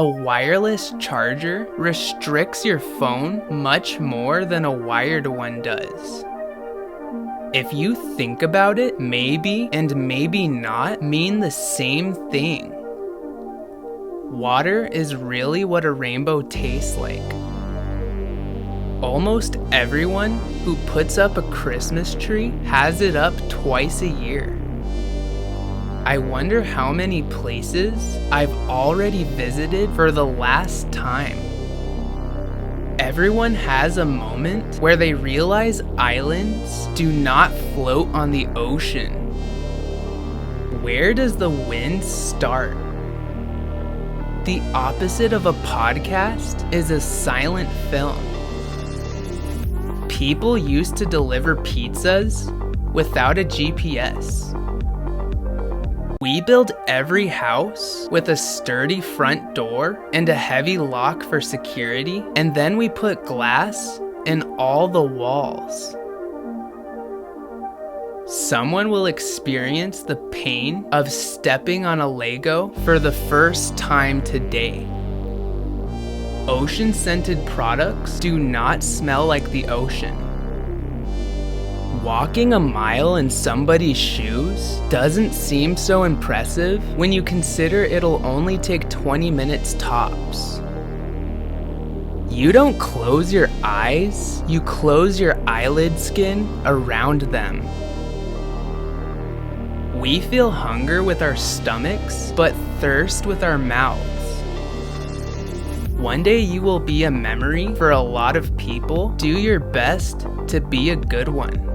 A wireless charger restricts your phone much more than a wired one does. If you think about it, maybe and maybe not mean the same thing. Water is really what a rainbow tastes like. Almost everyone who puts up a Christmas tree has it up twice a year. I wonder how many places I've already visited for the last time. Everyone has a moment where they realize islands do not float on the ocean. Where does the wind start? The opposite of a podcast is a silent film. People used to deliver pizzas without a GPS. We build every house with a sturdy front door and a heavy lock for security, and then we put glass in all the walls. Someone will experience the pain of stepping on a Lego for the first time today. Ocean-scented products do not smell like the ocean. Walking a mile in somebody's shoes doesn't seem so impressive when you consider it'll only take 20 minutes tops. You don't close your eyes, you close your eyelid skin around them. We feel hunger with our stomachs, but thirst with our mouths. One day you will be a memory for a lot of people. Do your best to be a good one.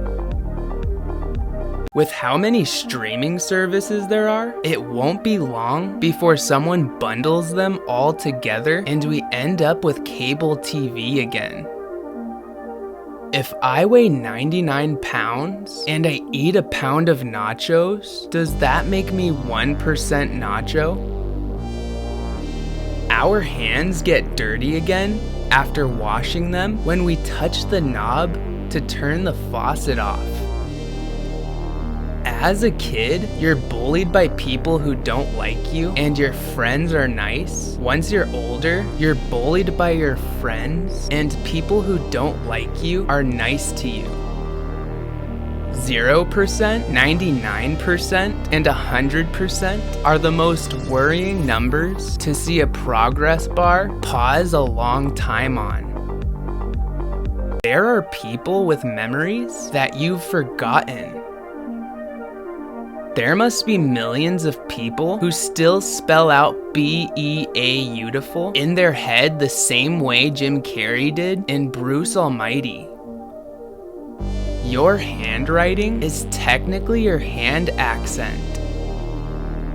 With how many streaming services there are, it won't be long before someone bundles them all together and we end up with cable TV again. If I weigh 99 pounds and I eat a pound of nachos, does that make me 1% nacho? Our hands get dirty again after washing them when we touch the knob to turn the faucet off. As a kid, you're bullied by people who don't like you and your friends are nice. Once you're older, you're bullied by your friends and people who don't like you are nice to you. 0%, 99%, and 100% are the most worrying numbers to see a progress bar pause a long time on. There are people with memories that you've forgotten. There must be millions of people who still spell out B-E-A-utiful in their head the same way Jim Carrey did in Bruce Almighty. Your handwriting is technically your hand accent.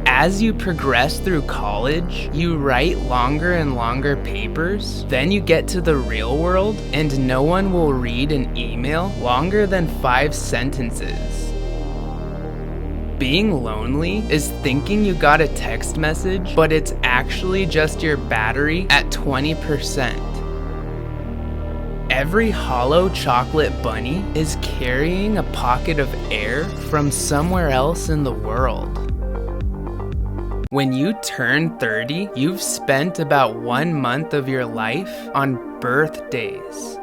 As you progress through college, you write longer and longer papers. Then you get to the real world, and no one will read an email longer than 5 sentences. Being lonely is thinking you got a text message, but it's actually just your battery at 20%. Every hollow chocolate bunny is carrying a pocket of air from somewhere else in the world. When you turn 30, you've spent about 1 month of your life on birthdays.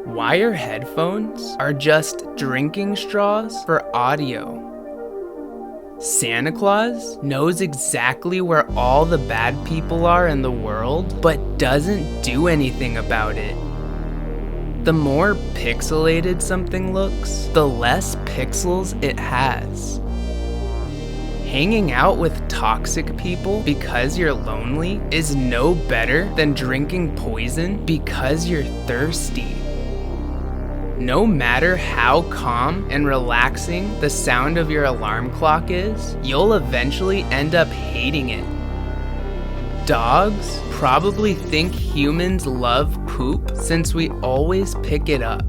Wire headphones are just drinking straws for audio. Santa Claus knows exactly where all the bad people are in the world, but doesn't do anything about it. The more pixelated something looks, the less pixels it has. Hanging out with toxic people because you're lonely is no better than drinking poison because you're thirsty. No matter how calm and relaxing the sound of your alarm clock is, you'll eventually end up hating it. Dogs probably think humans love poop since we always pick it up.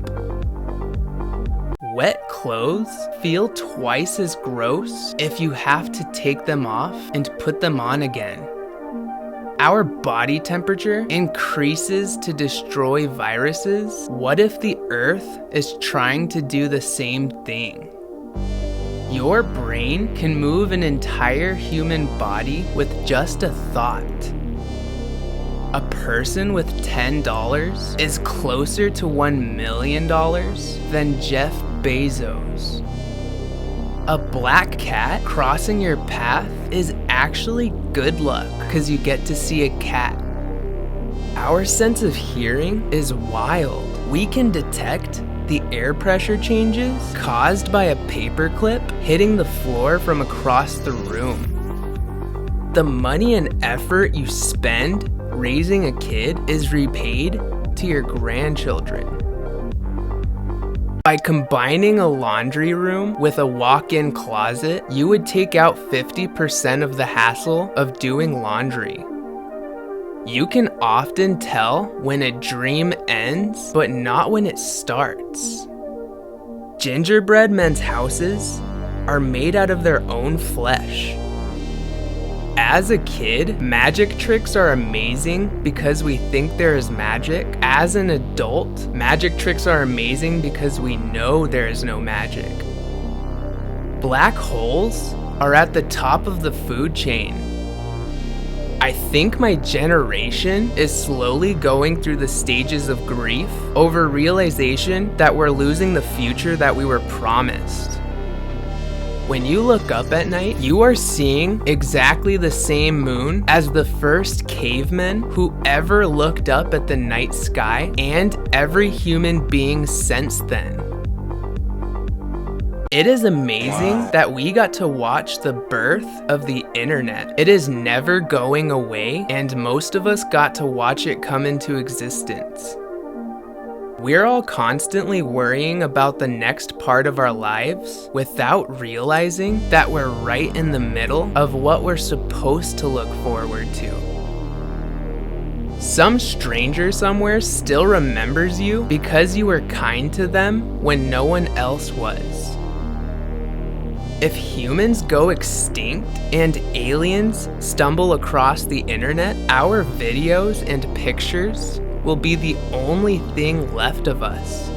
Wet clothes feel twice as gross if you have to take them off and put them on again. Our body temperature increases to destroy viruses. What if the Earth is trying to do the same thing? Your brain can move an entire human body with just a thought. A person with $10 is closer to $1 million than Jeff Bezos. A black cat crossing your path is actually good luck because you get to see a cat. Our sense of hearing is wild. We can detect the air pressure changes caused by a paperclip hitting the floor from across the room. The money and effort you spend raising a kid is repaid to your grandchildren. By combining a laundry room with a walk-in closet, you would take out 50% of the hassle of doing laundry. You can often tell when a dream ends, but not when it starts. Gingerbread men's houses are made out of their own flesh. As a kid, magic tricks are amazing because we think there is magic. As an adult, magic tricks are amazing because we know there is no magic. Black holes are at the top of the food chain. I think my generation is slowly going through the stages of grief over realization that we're losing the future that we were promised. When you look up at night, you are seeing exactly the same moon as the first cavemen who ever looked up at the night sky and every human being since then. It is amazing that we got to watch the birth of the internet. It is never going away, and most of us got to watch it come into existence. We're all constantly worrying about the next part of our lives without realizing that we're right in the middle of what we're supposed to look forward to. Some stranger somewhere still remembers you because you were kind to them when no one else was. If humans go extinct and aliens stumble across the internet, our videos and pictures will be the only thing left of us.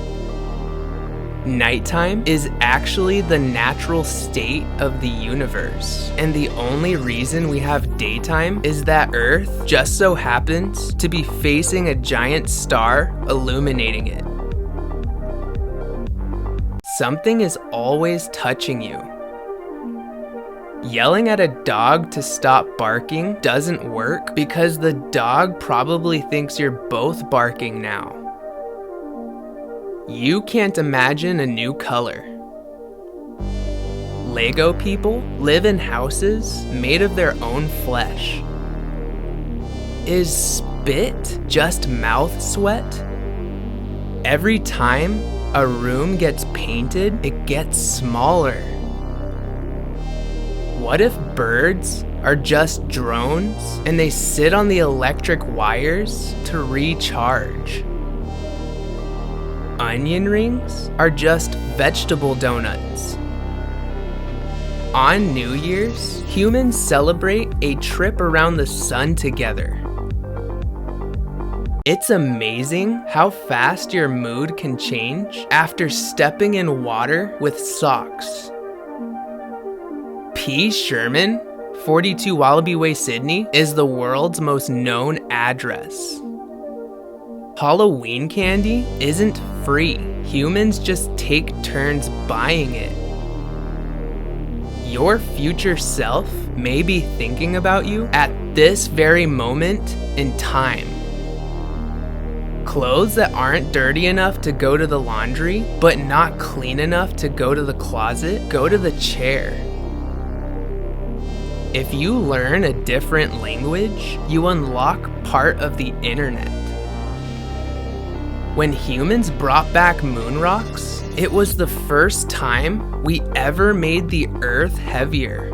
Nighttime is actually the natural state of the universe, and the only reason we have daytime is that Earth just so happens to be facing a giant star illuminating it. Something is always touching you. Yelling at a dog to stop barking doesn't work because the dog probably thinks you're both barking now. You can't imagine a new color. Lego people live in houses made of their own flesh. Is spit just mouth sweat? Every time a room gets painted, it gets smaller. What if birds are just drones and they sit on the electric wires to recharge? Onion rings are just vegetable donuts. On New Year's, humans celebrate a trip around the sun together. It's amazing how fast your mood can change after stepping in water with socks. Sherman, 42 Wallaby Way, Sydney, is the world's most known address. Halloween candy isn't free. Humans just take turns buying it. Your future self may be thinking about you at this very moment in time. Clothes that aren't dirty enough to go to the laundry, but not clean enough to go to the closet, go to the chair. If you learn a different language, you unlock part of the internet. When humans brought back moon rocks, it was the first time we ever made the Earth heavier.